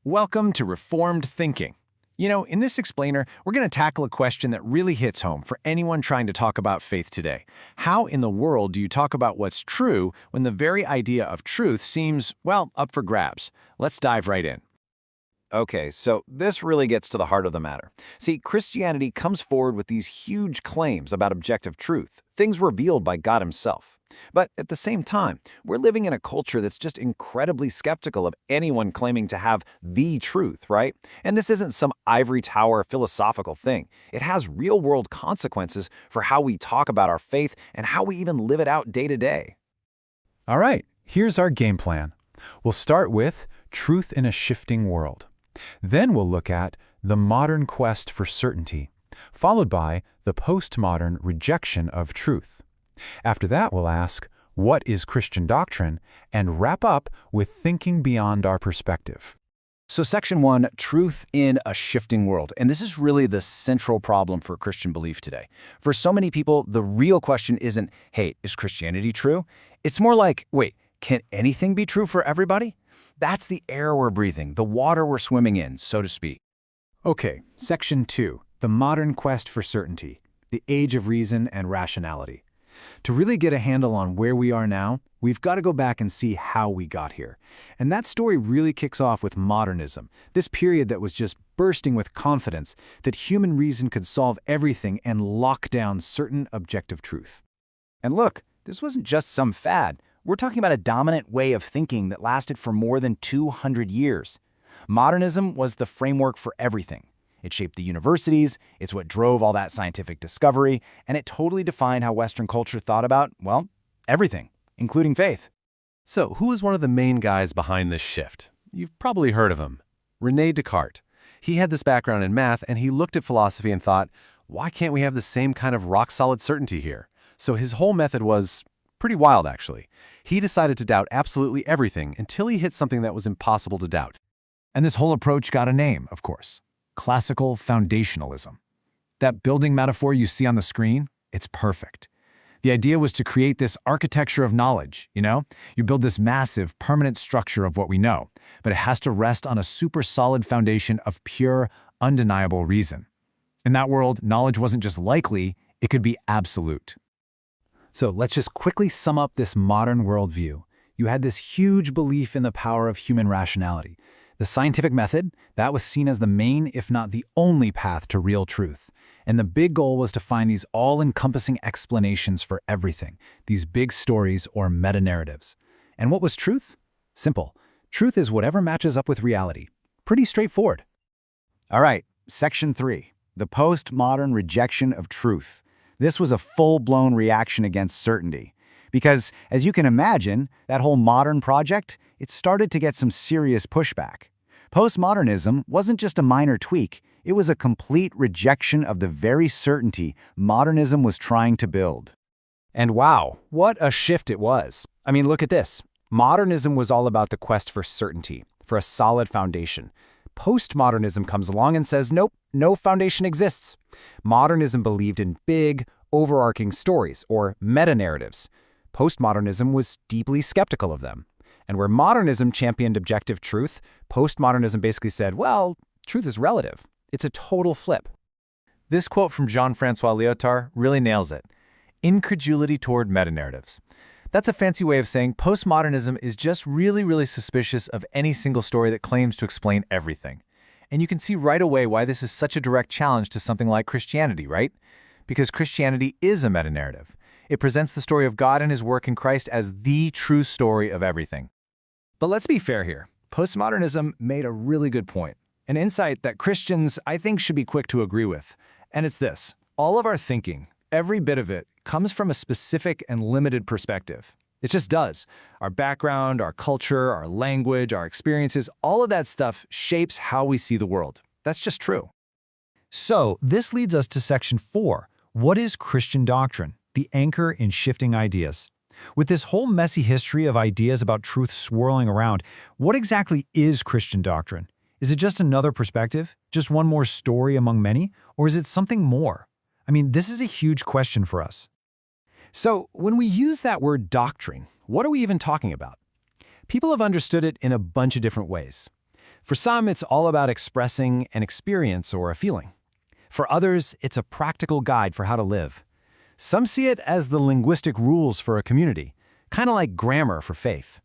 Welcome to Reformed Thinking. You know, in this explainer, we're going to tackle a question that really hits home for anyone trying to talk about faith today. How in the world do you talk about what's true when the very idea of truth seems, well, up for grabs? Let's dive right in. Okay, so this really gets to the heart of the matter. See, Christianity comes forward with these huge claims about objective truth, things revealed by God Himself. But at the same time, we're living in a culture that's just incredibly skeptical of anyone claiming to have the truth, right? And this isn't some ivory tower philosophical thing. It has real-world consequences for how we talk about our faith and how we even live it out day to day. All right, here's our game plan. We'll start with truth in a shifting world. Then we'll look at the modern quest for certainty, followed by the postmodern rejection of truth. After that, we'll ask, what is Christian doctrine? And wrap up with thinking beyond our perspective. So Section 1, truth in a shifting world. And this is really the central problem for Christian belief today. For so many people, the real question isn't, hey, is Christianity true? It's more like, wait, can anything be true for everybody? That's the air we're breathing, the water we're swimming in, so to speak. Okay, Section 2, the modern quest for certainty, the age of reason and rationality. To really get a handle on where we are now, we've got to go back and see how we got here. And that story really kicks off with modernism, this period that was just bursting with confidence that human reason could solve everything and lock down certain objective truth. And look, this wasn't just some fad. We're talking about a dominant way of thinking that lasted for more than 200 years. Modernism was the framework for everything. It shaped the universities, it's what drove all that scientific discovery, and it totally defined how Western culture thought about, well, everything, including faith. So, who is one of the main guys behind this shift? You've probably heard of him. René Descartes. He had this background in math, and he looked at philosophy and thought, why can't we have the same kind of rock-solid certainty here? So his whole method was pretty wild, actually. He decided to doubt absolutely everything until he hit something that was impossible to doubt. And this whole approach got a name, of course. Classical foundationalism. That building metaphor you see on the screen, it's perfect. The idea was to create this architecture of knowledge, you know? You build this massive, permanent structure of what we know, but it has to rest on a super solid foundation of pure, undeniable reason. In that world, knowledge wasn't just likely, it could be absolute. So let's just quickly sum up this modern worldview. You had this huge belief in the power of human rationality. The scientific method, that was seen as the main, if not the only path to real truth. And the big goal was to find these all-encompassing explanations for everything, these big stories or metanarratives. And what was truth? Simple. Truth is whatever matches up with reality. Pretty straightforward. All right, Section 3, the postmodern rejection of truth. This was a full-blown reaction against certainty. Because, as you can imagine, that whole modern project, it started to get some serious pushback. Postmodernism wasn't just a minor tweak, it was a complete rejection of the very certainty modernism was trying to build. And wow, what a shift it was. I mean, look at this. Modernism was all about the quest for certainty, for a solid foundation. Postmodernism comes along and says, nope, no foundation exists. Modernism believed in big, overarching stories, or metanarratives. Postmodernism was deeply skeptical of them. And where modernism championed objective truth, postmodernism basically said, well, truth is relative. It's a total flip. This quote from Jean-Francois Lyotard really nails it. Incredulity toward metanarratives. That's a fancy way of saying postmodernism is just really suspicious of any single story that claims to explain everything. And you can see right away why this is such a direct challenge to something like Christianity, right? Because Christianity is a metanarrative. It presents the story of God and His work in Christ as the true story of everything. But let's be fair here. Postmodernism made a really good point, an insight that Christians, I think, should be quick to agree with. And it's this: all of our thinking, every bit of it, comes from a specific and limited perspective. It just does. Our background, our culture, our language, our experiences, all of that stuff shapes how we see the world. That's just true. So, this leads us to Section 4. What is Christian doctrine? The anchor in shifting ideas. With this whole messy history of ideas about truth swirling around, what exactly is Christian doctrine? Is it just another perspective? Just one more story among many? Or is it something more? I mean, this is a huge question for us. So, when we use that word doctrine, what are we even talking about? People have understood it in a bunch of different ways. For some, it's all about expressing an experience or a feeling. For others, it's a practical guide for how to live. Some see it as the linguistic rules for a community, kind of like grammar for faith.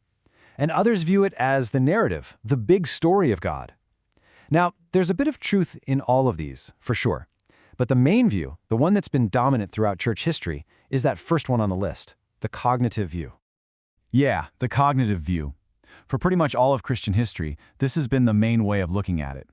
And others view it as the narrative, the big story of God. Now, there's a bit of truth in all of these, for sure. But the main view, the one that's been dominant throughout church history, is that first one on the list, the cognitive view. Yeah, the cognitive view. For pretty much all of Christian history, this has been the main way of looking at it.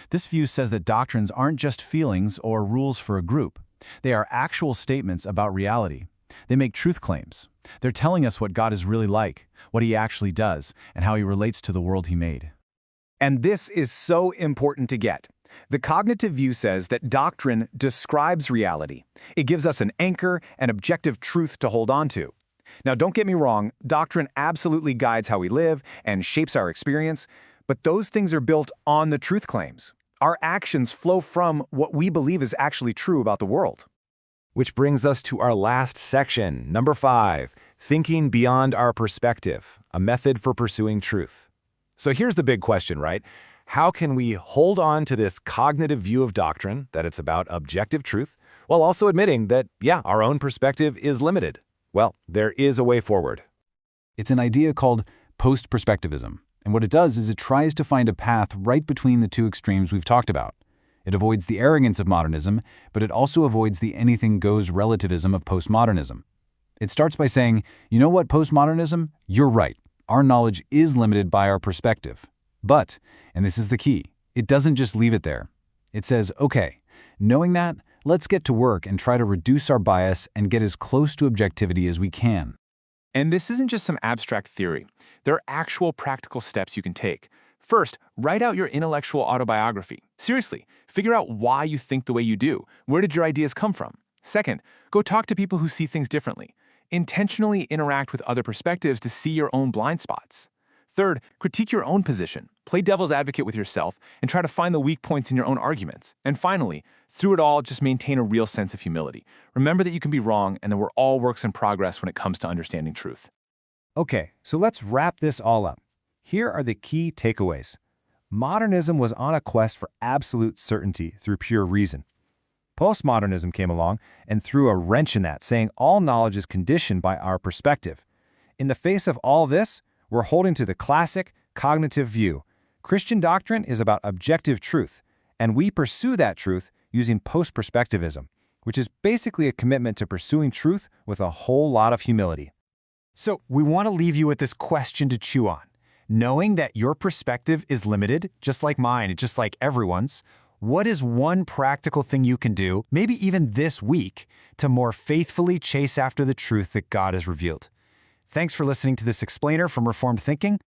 This view says that doctrines aren't just feelings or rules for a group. They are actual statements about reality. They make truth claims. They're telling us what God is really like, what He actually does, and how He relates to the world He made. And this is so important to get. The cognitive view says that doctrine describes reality. It gives us an anchor and objective truth to hold on to. Now, don't get me wrong, doctrine absolutely guides how we live and shapes our experience, but those things are built on the truth claims. Our actions flow from what we believe is actually true about the world. Which brings us to our last section, number 5, thinking beyond our perspective, a method for pursuing truth. So here's the big question, right? How can we hold on to this cognitive view of doctrine, that it's about objective truth, while also admitting that, yeah, our own perspective is limited? Well, there is a way forward. It's an idea called postperspectivism, and what it does is it tries to find a path right between the two extremes we've talked about. It avoids the arrogance of modernism, but it also avoids the anything-goes relativism of postmodernism. It starts by saying, you know what, postmodernism? You're right. Our knowledge is limited by our perspective. But, and this is the key, it doesn't just leave it there. It says, okay, knowing that, let's get to work and try to reduce our bias and get as close to objectivity as we can. And this isn't just some abstract theory. There are actual practical steps you can take. First, write out your intellectual autobiography. Seriously, figure out why you think the way you do. Where did your ideas come from? Second, go talk to people who see things differently. Intentionally interact with other perspectives to see your own blind spots. Third, critique your own position. Play devil's advocate with yourself and try to find the weak points in your own arguments. And finally, through it all, just maintain a real sense of humility. Remember that you can be wrong and that we're all works in progress when it comes to understanding truth. Okay, so let's wrap this all up. Here are the key takeaways. Modernism was on a quest for absolute certainty through pure reason. Postmodernism came along and threw a wrench in that, saying all knowledge is conditioned by our perspective. In the face of all this, we're holding to the classic cognitive view. Christian doctrine is about objective truth, and we pursue that truth using postperspectivism, which is basically a commitment to pursuing truth with a whole lot of humility. So we want to leave you with this question to chew on. Knowing that your perspective is limited, just like mine, just like everyone's, what is one practical thing you can do, maybe even this week, to more faithfully chase after the truth that God has revealed? Thanks for listening to this explainer from Reformed Thinking.